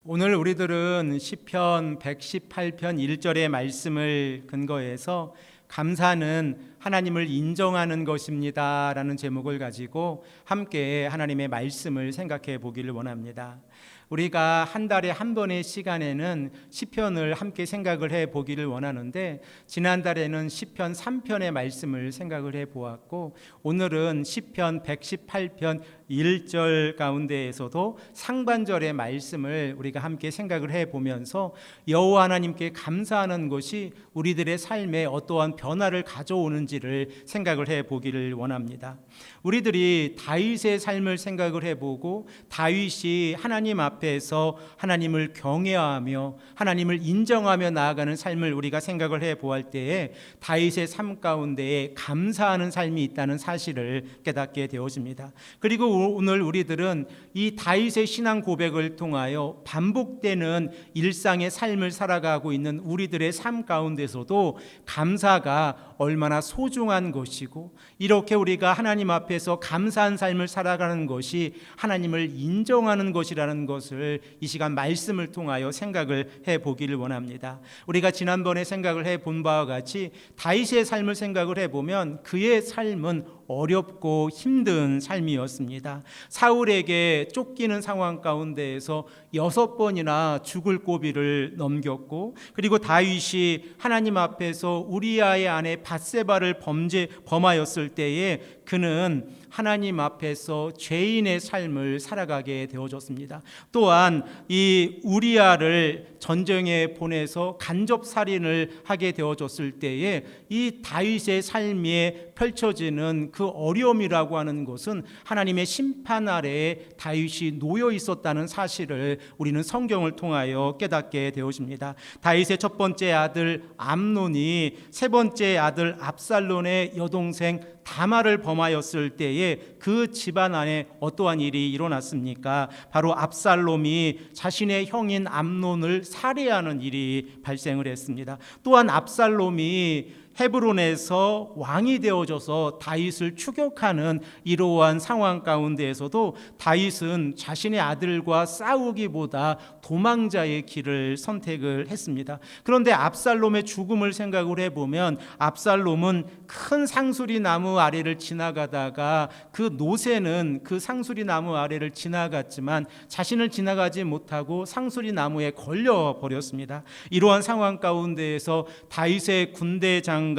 오늘 우리들은 시편 118편 1절의 말씀을 근거해서 감사는 하나님을 인정하는 것입니다 라는 제목을 가지고 함께 하나님의 말씀을 생각해 보기를 원합니다. 우리가 한 달에 한 번의 시간에는 시편을 함께 생각을 해 보기를 원하는데, 지난달에는 시편 3편의 말씀을 생각을 해 보았고, 오늘은 시편 118편 1절 가운데에서도 상반절의 말씀을 우리가 함께 생각을 해 보면서 여호와 하나님께 감사하는 것이 우리들의 삶에 어떠한 변화를 가져오는지를 생각을 해 보기를 원합니다. 우리들이 다윗의 삶을 생각을 해보고, 다윗이 하나님 앞에서 하나님을 경외하며 하나님을 인정하며 나아가는 삶을 우리가 생각을 해 보할 때에 다윗의 삶 가운데에 감사하는 삶이 있다는 사실을 깨닫게 되어집니다. 그리고 오늘 우리들은 이 다윗의 신앙 고백을 통하여 반복되는 일상의 삶을 살아가고 있는 우리들의 삶 가운데서도 감사가 얼마나 소중한 것이고, 이렇게 우리가 하나님 앞에서 감사한 삶을 살아가는 것이 하나님을 인정하는 것이라는 것을 이 시간 말씀을 통하여 생각을 해 보기를 원합니다. 우리가 지난번에 생각을 해 본 바와 같이 다윗의 삶을 생각을 해 보면 그의 삶은 어렵고 힘든 삶이었습니다. 사울에게 쫓기는 상황 가운데에서 6번이나 죽을 고비를 넘겼고, 그리고 다윗이 하나님 앞에서 우리아의 아내 밧세바를 범하였을 때에 그는 하나님 앞에서 죄인의 삶을 살아가게 되어졌습니다. 또한 이 우리아를 전쟁에 보내서 간접살인을 하게 되어졌을 때에 이 다윗의 삶에 펼쳐지는 그 어려움이라고 하는 것은 하나님의 심판 아래에 다윗이 놓여 있었다는 사실을 우리는 성경을 통하여 깨닫게 되어집니다. 다윗의 첫 번째 아들 암논이 세 번째 아들 압살롬의 여동생 다말을 범하였을 때에 그 집안 안에 어떠한 일이 일어났습니까? 바로 압살롬이 자신의 형인 암논을 살해하는 일이 발생을 했습니다. 또한 압살롬이 헤브론에서 왕이 되어져서 다윗을 추격하는 이러한 상황 가운데에서도 다윗은 자신의 아들과 싸우기보다 도망자의 길을 선택을 했습니다. 그런데 압살롬의 죽음을 생각을 해보면 압살롬은 큰 상수리 나무 아래를 지나가다가 그 노새는 그 상수리 나무 아래를 지나갔지만 자신을 지나가지 못하고 상수리 나무에 걸려 버렸습니다. 이러한 상황 가운데에서 다윗의 군대 장관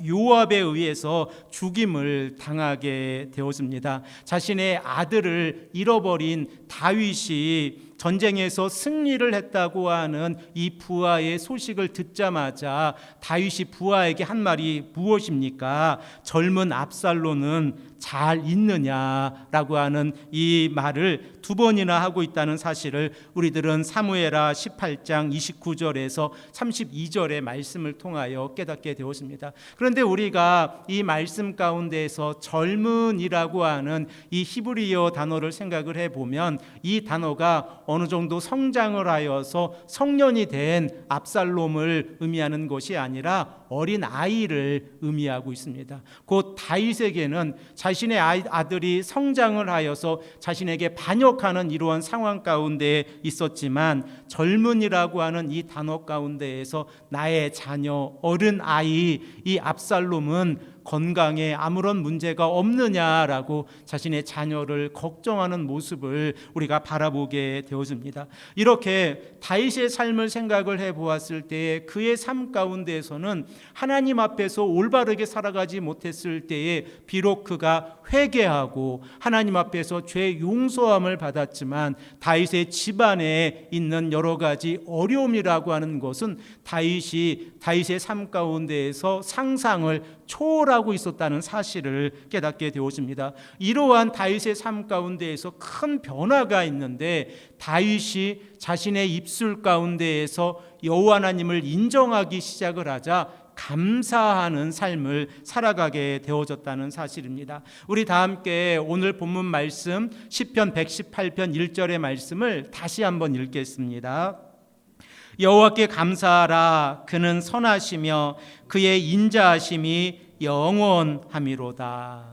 요압에 의해서 죽임을 당하게 되었습니다. 자신의 아들을 잃어버린 다윗이 전쟁에서 승리를 했다고 하는 이 부하의 소식을 듣자마자 다윗이 부하에게 한 말이 무엇입니까? 젊은 압살롬은 잘 있느냐라고 하는 이 말을 2번이나 하고 있다는 사실을 우리들은 사무엘하 18장 29절에서 32절의 말씀을 통하여 깨닫게 되었습니다. 그런데 우리가 이 말씀 가운데에서 젊은이라고 하는 이 히브리어 단어를 생각을 해보면 이 단어가 어느 정도 성장을 하여서 성년이 된 압살롬을 의미하는 것이 아니라 어린 아이를 의미하고 있습니다. 곧 다윗에게는 자신의 아들이 성장을 하여서 자신에게 반역하는 이러한 상황 가운데 있었지만, 젊은이라고 하는 이 단어 가운데에서 나의 자녀, 어른 아이, 이 압살롬은 건강에 아무런 문제가 없느냐라고 자신의 자녀를 걱정하는 모습을 우리가 바라보게 되어집니다. 이렇게 다윗의 삶을 생각을 해보았을 때 그의 삶 가운데에서는 하나님 앞에서 올바르게 살아가지 못했을 때에 비록 그가 회개하고 하나님 앞에서 죄 용서함을 받았지만 다윗의 집안에 있는 여러 가지 어려움이라고 하는 것은 다윗의 삶 가운데에서 상상을 초월하고 있었다는 사실을 깨닫게 되어집니다. 이러한 다윗의 삶 가운데에서 큰 변화가 있는데, 다윗이 자신의 입술 가운데에서 여호와 하나님을 인정하기 시작을 하자 감사하는 삶을 살아가게 되어졌다는 사실입니다. 우리 다 함께 오늘 본문 말씀 시편 118편 1절의 말씀을 다시 한번 읽겠습니다. 여호와께 감사하라. 그는 선하시며 그의 인자하심이 영원함이로다.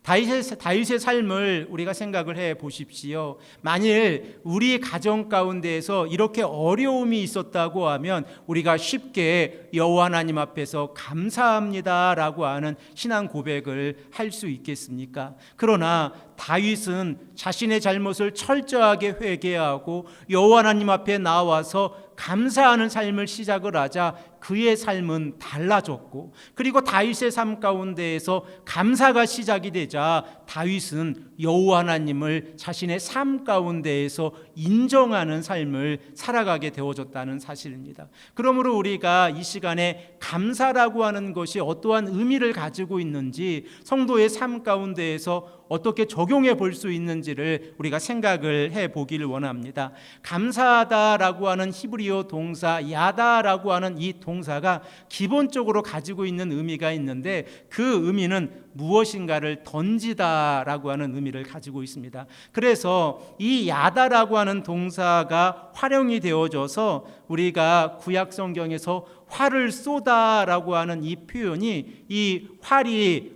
다윗의 삶을 우리가 생각을 해 보십시오. 만일 우리 가정 가운데에서 이렇게 어려움이 있었다고 하면 우리가 쉽게 여호와 하나님 앞에서 감사합니다라고 하는 신앙 고백을 할 수 있겠습니까? 그러나 다윗은 자신의 잘못을 철저하게 회개하고 여호와 하나님 앞에 나와서 감사하는 삶을 시작을 하자 그의 삶은 달라졌고, 그리고 다윗의 삶 가운데에서 감사가 시작이 되자 다윗은 여호와 하나님을 자신의 삶 가운데에서 인정하는 삶을 살아가게 되어졌다는 사실입니다. 그러므로 우리가 이 시간에 감사라고 하는 것이 어떠한 의미를 가지고 있는지, 성도의 삶 가운데에서 어떻게 적용해 볼 수 있는지를 우리가 생각을 해 보기를 원합니다. 감사하다라고 하는 히브리어 동사 야다라고 하는 이 동사가 기본적으로 가지고 있는 의미가 있는데, 그 의미는 무엇인가를 던지다라고 하는 의미를 가지고 있습니다. 그래서 이 야다라고 하는 동사가 활용이 되어져서 우리가 구약 성경에서 활을 쏘다라고 하는 이 표현이, 이 화살이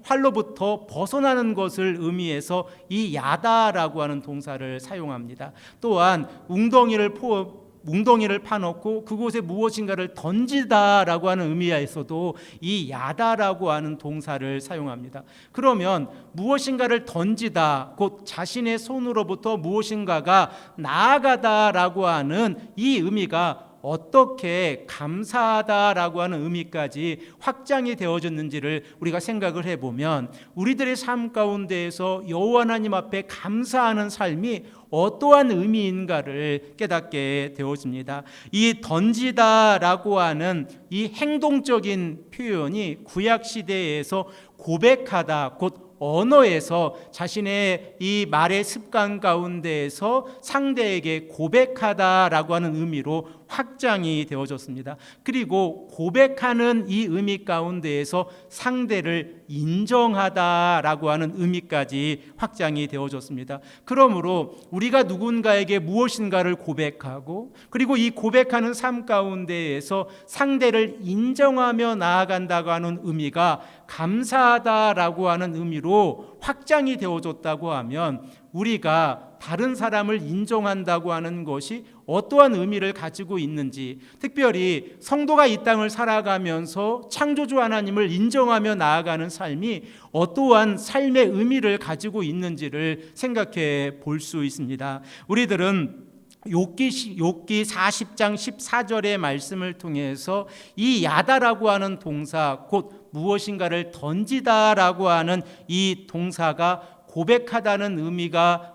활로부터 벗어나는 것을 의미해서 이 야다라고 하는 동사를 사용합니다. 또한 웅덩이를 파놓고 그곳에 무엇인가를 던지다라고 하는 의미에서도 이 야다라고 하는 동사를 사용합니다. 그러면 무엇인가를 던지다, 곧 자신의 손으로부터 무엇인가가 나아가다라고 하는 이 의미가 어떻게 감사하다라고 하는 의미까지 확장이 되어졌는지를 우리가 생각을 해보면, 우리들의 삶 가운데에서 여호와 하나님 앞에 감사하는 삶이 어떠한 의미인가를 깨닫게 되어집니다. 이 던지다라고 하는 이 행동적인 표현이 구약 시대에서 고백하다, 곧 언어에서 자신의 이 말의 습관 가운데에서 상대에게 고백하다라고 하는 의미로 확장이 되어졌습니다. 그리고 고백하는 이 의미 가운데에서 상대를 인정하다라고 하는 의미까지 확장이 되어졌습니다. 그러므로 우리가 누군가에게 무엇인가를 고백하고, 그리고 이 고백하는 삶 가운데에서 상대를 인정하며 나아간다고 하는 의미가 감사하다라고 하는 의미로 확장이 되어졌다고 하면, 우리가 다른 사람을 인정한다고 하는 것이 어떠한 의미를 가지고 있는지, 특별히 성도가 이 땅을 살아가면서 창조주 하나님을 인정하며 나아가는 삶이 어떠한 삶의 의미를 가지고 있는지를 생각해 볼 수 있습니다. 우리들은 욥기 40장 14절의 말씀을 통해서 이 야다라고 하는 동사, 곧 무엇인가를 던지다라고 하는 이 동사가 고백하다는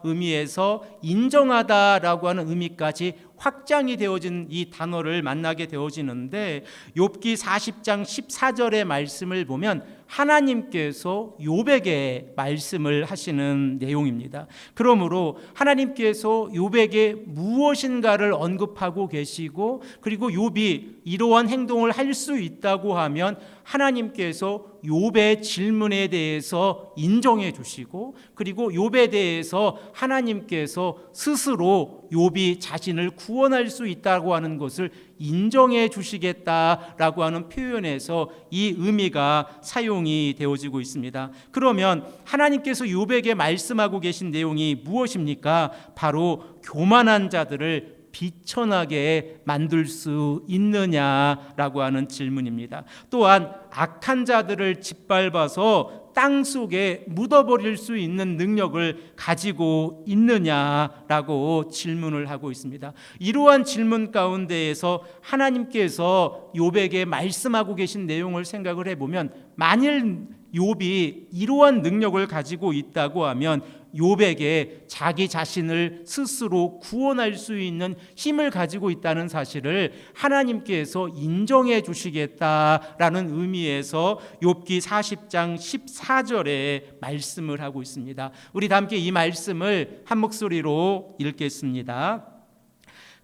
의미에서 인정하다라고 하는 의미까지 확장이 되어진 이 단어를 만나게 되어지는데, 욥기 40장 14절의 말씀을 보면 하나님께서 욥에게 말씀을 하시는 내용입니다. 그러므로 하나님께서 욥에게 무엇인가를 언급하고 계시고, 그리고 욥이 이러한 행동을 할 수 있다고 하면 하나님께서 욥의 질문에 대해서 인정해 주시고, 그리고 욥에 대해서 하나님께서 스스로 욥이 자신을 구원할 수 있다고 하는 것을 인정해 주시겠다라고 하는 표현에서 이 의미가 사용이 되어지고 있습니다. 그러면 하나님께서 욥에게 말씀하고 계신 내용이 무엇입니까? 바로 교만한 자들을 비천하게 만들 수 있느냐라고 하는 질문입니다. 또한 악한 자들을 짓밟아서 땅 속에 묻어버릴 수 있는 능력을 가지고 있느냐라고 질문을 하고 있습니다. 이러한 질문 가운데에서 하나님께서 욥에게 말씀하고 계신 내용을 생각을 해보면, 만일 욥이 이러한 능력을 가지고 있다고 하면 욥에게 자기 자신을 스스로 구원할 수 있는 힘을 가지고 있다는 사실을 하나님께서 인정해 주시겠다라는 의미에서 욥기 40장 14절에 말씀을 하고 있습니다. 우리 다 함께 이 말씀을 한 목소리로 읽겠습니다.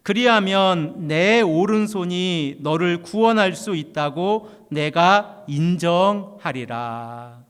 그리하면 내 오른손이 너를 구원할 수 있다고 내가 인정하리라.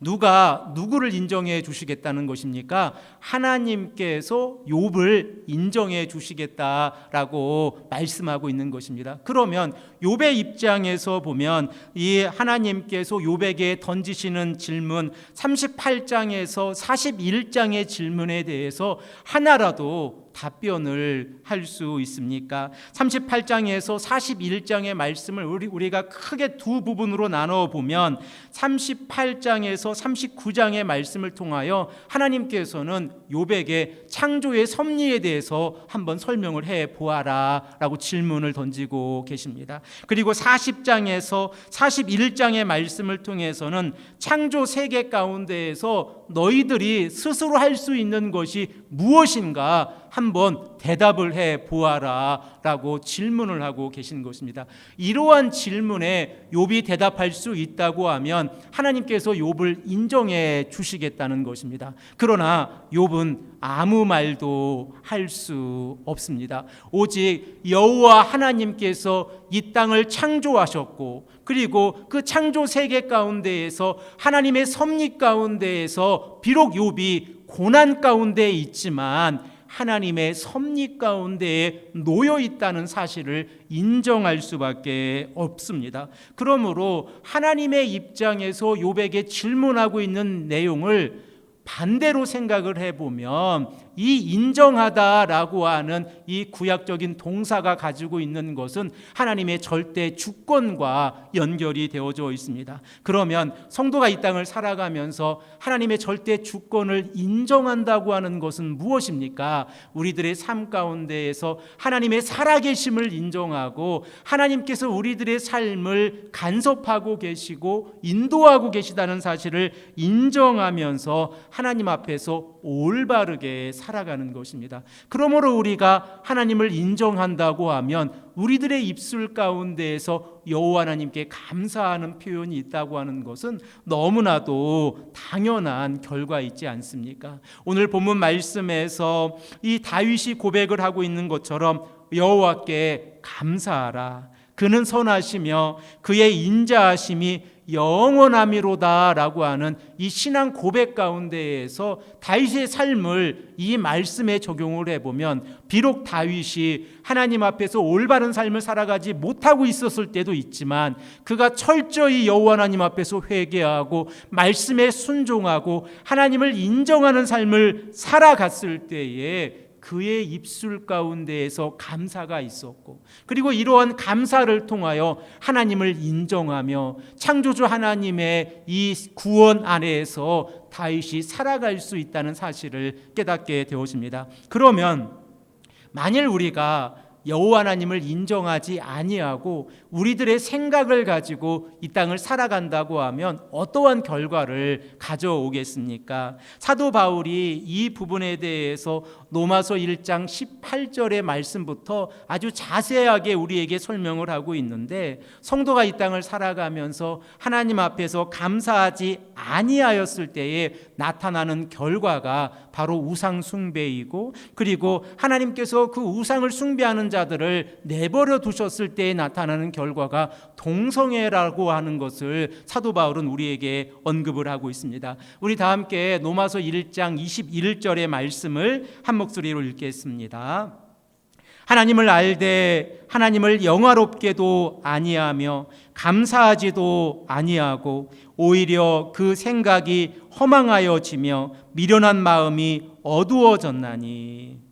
누가 누구를 인정해 주시겠다는 것입니까? 하나님께서 욥을 인정해 주시겠다라고 말씀하고 있는 것입니다. 그러면 욥의 입장에서 보면 이 하나님께서 욥에게 던지시는 질문 38장에서 41장의 질문에 대해서 하나라도 답변을 할 수 있습니까? 38장에서 41장의 말씀을 우리가 크게 두 부분으로 나눠 보면 38장에서 39장의 말씀을 통하여 하나님께서는 욥에게 창조의 섭리에 대해서 한번 설명을 해 보아라 라고 질문을 던지고 계십니다. 그리고 40장에서 41장의 말씀을 통해서는 창조 세계 가운데에서 너희들이 스스로 할 수 있는 것이 무엇인가 한번 대답을 해 보아라 라고 질문을 하고 계신 것입니다. 이러한 질문에 욥이 대답할 수 있다고 하면 하나님께서 욥을 인정해 주시겠다는 것입니다. 그러나 욥은 아무 말도 할 수 없습니다. 오직 여호와 하나님께서 이 땅을 창조하셨고 그리고 그 창조 세계 가운데에서 하나님의 섭리 가운데에서 비록 욥이 고난 가운데 있지만 하나님의 섭리 가운데에 놓여 있다는 사실을 인정할 수밖에 없습니다. 그러므로 하나님의 입장에서 욥에게 질문하고 있는 내용을 반대로 생각을 해보면 이 인정하다라고 하는 이 구약적인 동사가 가지고 있는 것은 하나님의 절대 주권과 연결이 되어져 있습니다. 그러면 성도가 이 땅을 살아가면서 하나님의 절대 주권을 인정한다고 하는 것은 무엇입니까? 우리들의 삶 가운데에서 하나님의 살아계심을 인정하고 하나님께서 우리들의 삶을 간섭하고 계시고 인도하고 계시다는 사실을 인정하면서 하나님 앞에서 올바르게 살아가는 것입니다. 그러므로 우리가 하나님을 인정한다고 하면 우리들의 입술 가운데에서 여호와 하나님께 감사하는 표현이 있다고 하는 것은 너무나도 당연한 결과이지 않습니까? 오늘 본문 말씀에서 이 다윗이 고백을 하고 있는 것처럼 여호와께 감사하라. 그는 선하시며 그의 인자하심이 영원함이로다라고 하는 이 신앙 고백 가운데에서 다윗의 삶을 이 말씀에 적용을 해보면 비록 다윗이 하나님 앞에서 올바른 삶을 살아가지 못하고 있었을 때도 있지만 그가 철저히 여호와 하나님 앞에서 회개하고 말씀에 순종하고 하나님을 인정하는 삶을 살아갔을 때에 그의 입술 가운데에서 감사가 있었고 그리고 이러한 감사를 통하여 하나님을 인정하며 창조주 하나님의 이 구원 안에서 다윗이 살아갈 수 있다는 사실을 깨닫게 되었습니다. 그러면 만일 우리가 여호와 하나님을 인정하지 아니하고 우리들의 생각을 가지고 이 땅을 살아간다고 하면 어떠한 결과를 가져오겠습니까? 사도 바울이 이 부분에 대해서 로마서 1장 18절의 말씀부터 아주 자세하게 우리에게 설명을 하고 있는데 성도가 이 땅을 살아가면서 하나님 앞에서 감사하지 아니하였을 때에 나타나는 결과가 바로 우상 숭배이고 그리고 하나님께서 그 우상을 숭배하는 자들을 내버려 두셨을 때에 나타나는 결과가 동성애라고 하는 것을 사도 바울은 우리에게 언급을 하고 있습니다. 우리 다 함께 로마서 1장 21절의 말씀을 한 목소리로 읽겠습니다. 하나님을 알되 하나님을 영화롭게도 아니하며 감사하지도 아니하고 오히려 그 생각이 허망하여지며 미련한 마음이 어두워졌나니.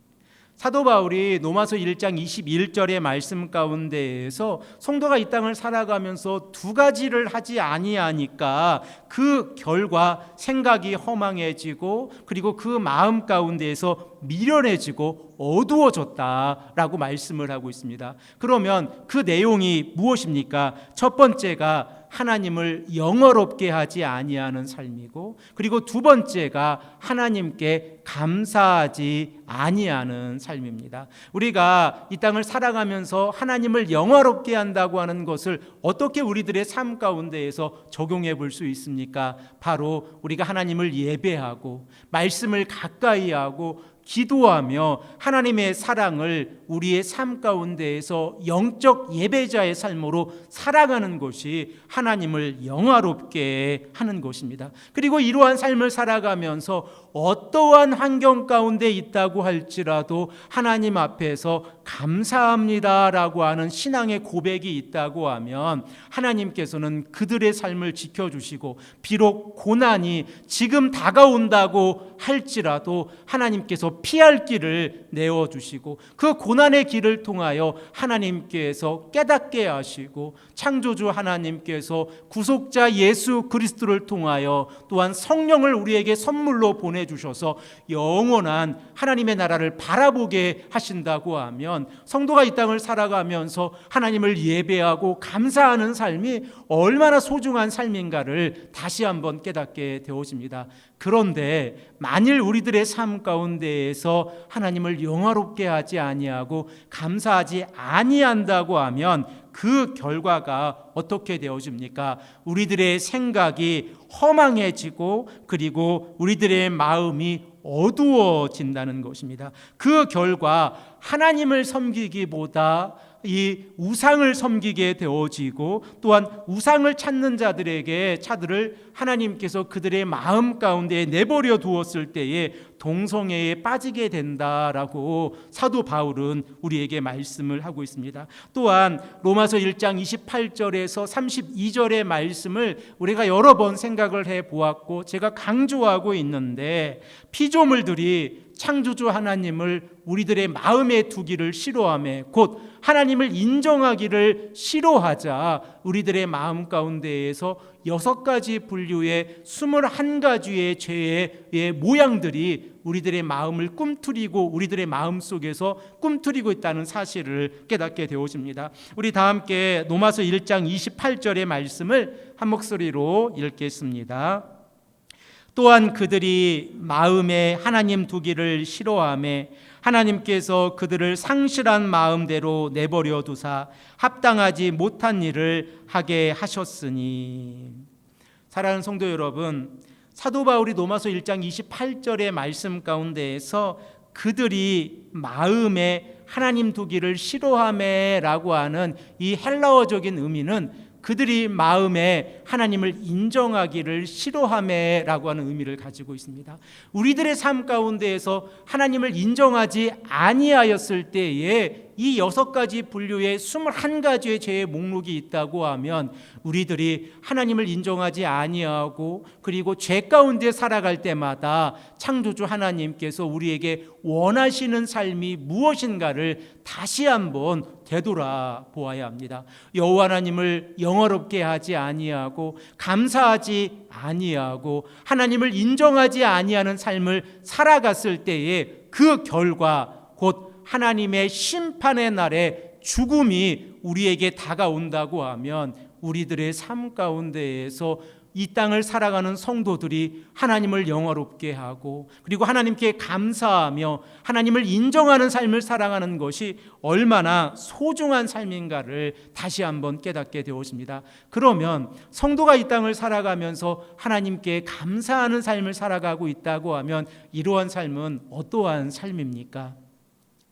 사도 바울이 로마서 1장 21절의 말씀 가운데에서 성도가 이 땅을 살아가면서 두 가지를 하지 아니하니까 그 결과 생각이 허망해지고 그리고 그 마음 가운데에서 미련해지고 어두워졌다라고 말씀을 하고 있습니다. 그러면 그 내용이 무엇입니까? 첫 번째가 하나님을 영어롭게 하지 아니하는 삶이고 그리고 두 번째가 하나님께 감사하지 아니하는 삶입니다. 우리가 이 땅을 살아가면서 하나님을 영화롭게 한다고 하는 것을 어떻게 우리들의 삶 가운데에서 적용해 볼 수 있습니까? 바로 우리가 하나님을 예배하고 말씀을 가까이 하고 기도하며 하나님의 사랑을 우리의 삶 가운데에서 영적 예배자의 삶으로 살아가는 것이 하나님을 영화롭게 하는 것입니다. 그리고 이러한 삶을 살아가면서 어떠한 환경 가운데 있다고 할지라도 하나님 앞에서 감사합니다라고 하는 신앙의 고백이 있다고 하면 하나님께서는 그들의 삶을 지켜주시고, 비록 고난이 지금 다가온다고 할지라도 하나님께서 피할 길을 내어주시고, 그 고난의 길을 통하여 하나님께서 깨닫게 하시고, 창조주 하나님께서 구속자 예수 그리스도를 통하여 또한 성령을 우리에게 선물로 보내주셔서 영원한 하나님의 나라를 바라보게 하신다고 하면, 성도가 이 땅을 살아가면서 하나님을 예배하고 감사하는 삶이 얼마나 소중한 삶인가를 다시 한번 깨닫게 되어집니다. 그런데 만일 우리들의 삶 가운데에서 하나님을 영화롭게 하지 아니하고 감사하지 아니한다고 하면 그 결과가 어떻게 되어집니까? 우리들의 생각이 허망해지고, 그리고 우리들의 마음이 어두워진다는 것입니다. 그 결과 하나님을 섬기기보다 이 우상을 섬기게 되어지고, 또한 우상을 찾는 자들을 하나님께서 그들의 마음 가운데 내버려 두었을 때에 동성애에 빠지게 된다라고 사도 바울은 우리에게 말씀을 하고 있습니다. 또한 로마서 1장 28절에서 32절의 말씀을 우리가 여러 번 생각을 해보았고, 제가 강조하고 있는데, 피조물들이 창조주 하나님을 우리들의 마음에 두기를 싫어하며, 곧 하나님을 인정하기를 싫어하자 우리들의 마음 가운데에서 6가지 분류의 21가지의 죄의 모양들이 우리들의 마음을 꿈틀이고, 우리들의 마음 속에서 꿈틀이고 있다는 사실을 깨닫게 되어집니다. 우리 다 함께 로마서 1장 28절의 말씀을 한 목소리로 읽겠습니다. 또한 그들이 마음에 하나님 두기를 싫어하며 하나님께서 그들을 상실한 마음대로 내버려 두사 합당하지 못한 일을 하게 하셨으니. 사랑하는 성도 여러분, 사도 바울이 로마서 1장 28절의 말씀 가운데에서 그들이 마음에 하나님 두기를 싫어하며라고 하는 이 헬라어적인 의미는 그들이 마음에 하나님을 인정하기를 싫어하며라고 하는 의미를 가지고 있습니다. 우리들의 삶 가운데에서 하나님을 인정하지 아니하였을 때에 이 6가지 분류의 21가지의 죄의 목록이 있다고 하면, 우리들이 하나님을 인정하지 아니하고 그리고 죄 가운데 살아갈 때마다 창조주 하나님께서 우리에게 원하시는 삶이 무엇인가를 다시 한번 되돌아보아야 합니다. 여호와 하나님을 영화롭게 하지 아니하고 감사하지 아니하고 하나님을 인정하지 아니하는 삶을 살아갔을 때에 그 결과, 곧 하나님의 심판의 날에 죽음이 우리에게 다가온다고 하면, 우리들의 삶 가운데에서 이 땅을 살아가는 성도들이 하나님을 영화롭게 하고, 그리고 하나님께 감사하며 하나님을 인정하는 삶을 살아가는 것이 얼마나 소중한 삶인가를 다시 한번 깨닫게 되었습니다. 그러면 성도가 이 땅을 살아가면서 하나님께 감사하는 삶을 살아가고 있다고 하면, 이러한 삶은 어떠한 삶입니까?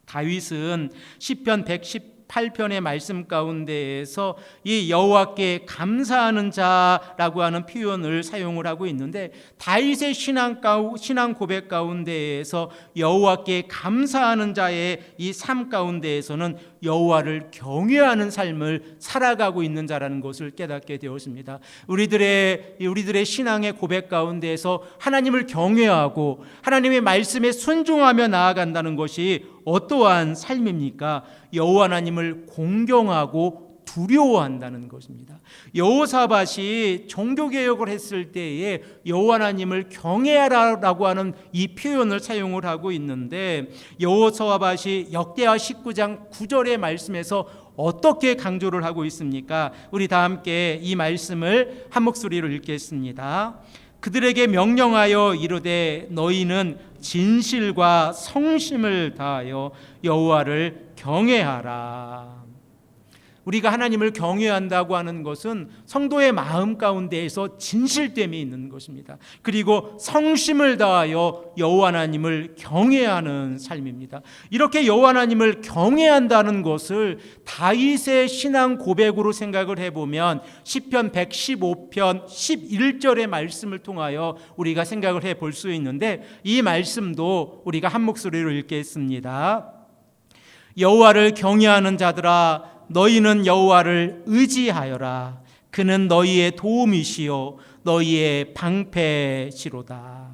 다윗은 시편 118편의 말씀 가운데에서 이 여호와께 감사하는 자라고 하는 표현을 사용을 하고 있는데, 다윗의 신앙 고백 가운데에서 여호와께 감사하는 자의 이 삶 가운데에서는 여호와를 경외하는 삶을 살아가고 있는 자라는 것을 깨닫게 되었습니다. 우리들의 신앙의 고백 가운데에서 하나님을 경외하고 하나님의 말씀에 순종하며 나아간다는 것이 어떠한 삶입니까? 여호와 하나님을 공경하고 두려워한다는 것입니다. 여호사밧이 종교개혁을 했을 때에 여호와 하나님을 경외하라라고 하는 이 표현을 사용을 하고 있는데, 여호사밧이 역대하 19장 9절의 말씀에서 어떻게 강조를 하고 있습니까? 우리 다 함께 이 말씀을 한 목소리로 읽겠습니다. 그들에게 명령하여 이르되 너희는 진실과 성심을 다하여 여호와를 경외하라. 우리가 하나님을 경외한다고 하는 것은 성도의 마음 가운데에서 진실됨이 있는 것입니다. 그리고 성심을 다하여 여호와 하나님을 경외하는 삶입니다. 이렇게 여호와 하나님을 경외한다는 것을 다윗의 신앙 고백으로 생각을 해보면 시편 115편 11절의 말씀을 통하여 우리가 생각을 해볼 수 있는데, 이 말씀도 우리가 한 목소리로 읽겠습니다. 여호와를 경외하는 자들아, 너희는 여호와를 의지하여라. 그는 너희의 도움이시요 너희의 방패시로다.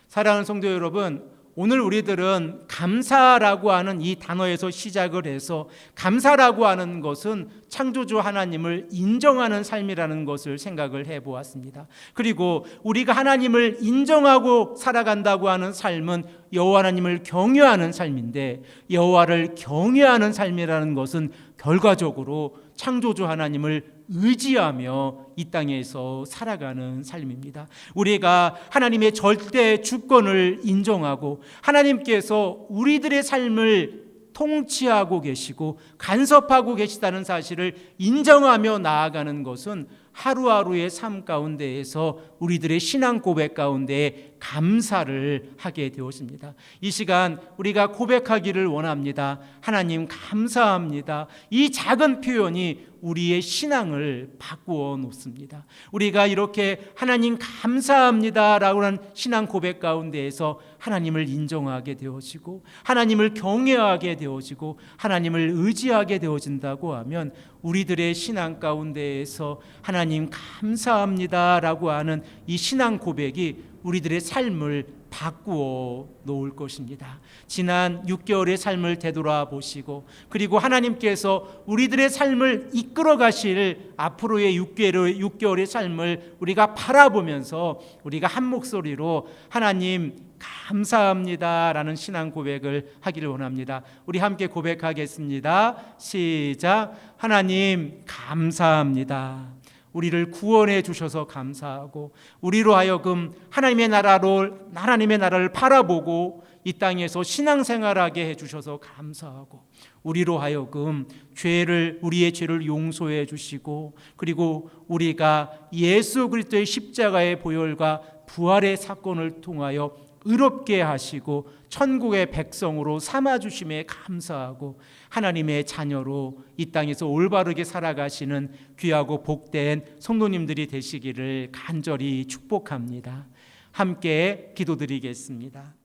사랑하는 성도 여러분, 오늘 우리들은 감사라고 하는 이 단어에서 시작을 해서, 감사라고 하는 것은 창조주 하나님을 인정하는 삶이라는 것을 생각을 해보았습니다. 그리고 우리가 하나님을 인정하고 살아간다고 하는 삶은 여호와 하나님을 경외하는 삶인데, 여호와를 경외하는 삶이라는 것은 결과적으로 창조주 하나님을 의지하며 이 땅에서 살아가는 삶입니다. 우리가 하나님의 절대 주권을 인정하고 하나님께서 우리들의 삶을 통치하고 계시고 간섭하고 계시다는 사실을 인정하며 나아가는 것은 하루하루의 삶 가운데에서 우리들의 신앙 고백 가운데 감사를 하게 되었습니다. 이 시간 우리가 고백하기를 원합니다. 하나님 감사합니다. 이 작은 표현이 우리의 신앙을 바꾸어 놓습니다. 우리가 이렇게 하나님 감사합니다라고 하는 신앙 고백 가운데에서 하나님을 인정하게 되어지고 하나님을 경외하게 되어지고 하나님을 의지하게 되어진다고 하면 우리들의 신앙 가운데에서 하나님 감사합니다라고 하는 이 신앙 고백이 우리들의 삶을 바꾸어 놓을 것입니다. 지난 6개월의 삶을 되돌아보시고, 그리고 하나님께서 우리들의 삶을 이끌어 가실 앞으로의 6개월의 삶을 우리가 바라보면서 우리가 한 목소리로 하나님 감사합니다라는 신앙 고백을 하기를 원합니다. 우리 함께 고백하겠습니다. 시작. 하나님 감사합니다. 우리를 구원해 주셔서 감사하고, 우리로 하여금 하나님의 나라를 바라보고 이 땅에서 신앙생활하게 해 주셔서 감사하고, 우리로 하여금 우리의 죄를 용서해 주시고, 그리고 우리가 예수 그리스도의 십자가의 보혈과 부활의 사건을 통하여 의롭게 하시고 천국의 백성으로 삼아주심에 감사하고, 하나님의 자녀로 이 땅에서 올바르게 살아가시는 귀하고 복된 성도님들이 되시기를 간절히 축복합니다. 함께 기도드리겠습니다.